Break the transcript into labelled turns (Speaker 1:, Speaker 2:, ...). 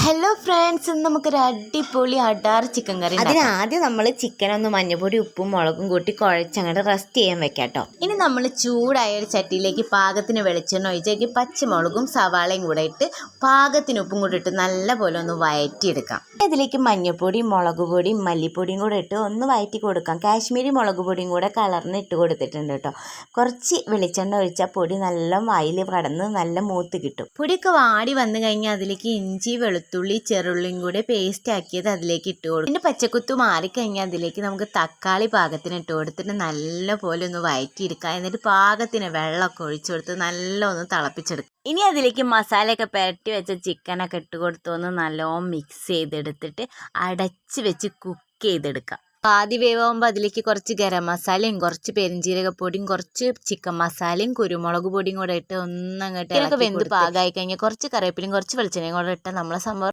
Speaker 1: Hello friends, ഇന്ന് നമുക്കൊരു അടിപൊളി അടാർ ചിക്കൻ കറി
Speaker 2: അതിനാദ്യം നമ്മൾ ചിക്കൻ ഒന്ന് മഞ്ഞപ്പൊടി ഉപ്പും മുളകും കൂട്ടി കുഴച്ചങ്ങോട്ട് റെസ്റ്റ് ചെയ്യാൻ വെക്കാം കേട്ടോ.
Speaker 1: ഇനി നമ്മൾ ചൂടായ ഒരു ചട്ടിയിലേക്ക് പാകത്തിന് വെളിച്ചെണ്ണ ഒഴിച്ചേക്ക് പച്ചമുളകും സവാളയും കൂടെ ഇട്ട് പാകത്തിന് ഉപ്പും കൂടെ ഇട്ട് നല്ലപോലെ ഒന്ന് വഴറ്റിയെടുക്കാം.
Speaker 2: അതിലേക്ക് മഞ്ഞപ്പൊടിയും മുളക് പൊടിയും മല്ലിപ്പൊടിയും കൂടെ ഇട്ട് ഒന്ന് വഴറ്റി കൊടുക്കാം. കാശ്മീരി മുളക് പൊടിയും കൂടെ കളറിന് ഇട്ട് കൊടുത്തിട്ടുണ്ട് കേട്ടോ. കുറച്ച് വെളിച്ചെണ്ണ ഒഴിച്ചാൽ പൊടി നല്ല വായിൽ കടന്ന് നല്ല മൂത്ത് കിട്ടും.
Speaker 1: പൊടിയൊക്കെ വാടി വന്നു കഴിഞ്ഞാൽ അതിലേക്ക് ഇഞ്ചി വെളുത്തുള്ളി ചെറുള്ളിയും കൂടെ പേസ്റ്റ് ആക്കിയത് അതിലേക്ക് ഇട്ട് കൊടുക്കും. പിന്നെ പച്ചക്കുത്ത് മാറിക്കഴിഞ്ഞാൽ അതിലേക്ക് നമുക്ക് തക്കാളി പാകത്തിന് ഇട്ട് കൊടുത്തിട്ട് നല്ലപോലെ ഒന്ന് വഴറ്റിയെടുക്കാം. എന്നിട്ട് പാകത്തിന് വെള്ളമൊക്കെ ഒഴിച്ചു കൊടുത്ത് നല്ല ഒന്ന് തിളപ്പിച്ചെടുക്കാം.
Speaker 2: ഇനി അതിലേക്ക് മസാലയൊക്കെ പുരട്ടി വെച്ച ചിക്കനൊക്കെ ഇട്ട് കൊടുത്തൊന്ന് നല്ലോണം മിക്സ് ചെയ്തെടുത്തിട്ട് അടച്ച് വെച്ച് കുക്ക് ചെയ്തെടുക്കാം.
Speaker 1: ആദ്യ വേവാകുമ്പോൾ അതിലേക്ക് കുറച്ച് ഗരം മസാലയും കുറച്ച് പെരിഞ്ജീരകപ്പൊടിയും കുറച്ച് ചിക്കൻ മസാലയും കുരുമുളക് പൊടിയും കൂടെ ഇട്ട് ഒന്നങ്ങോട്ട് വെന്ത് പാകമായി കഴിഞ്ഞാൽ കുറച്ച് കറിവേപ്പിലയും കുറച്ച് വെളിച്ചെണ്ണയും കൂടെ ഇട്ട് നമ്മളെ സംഭവം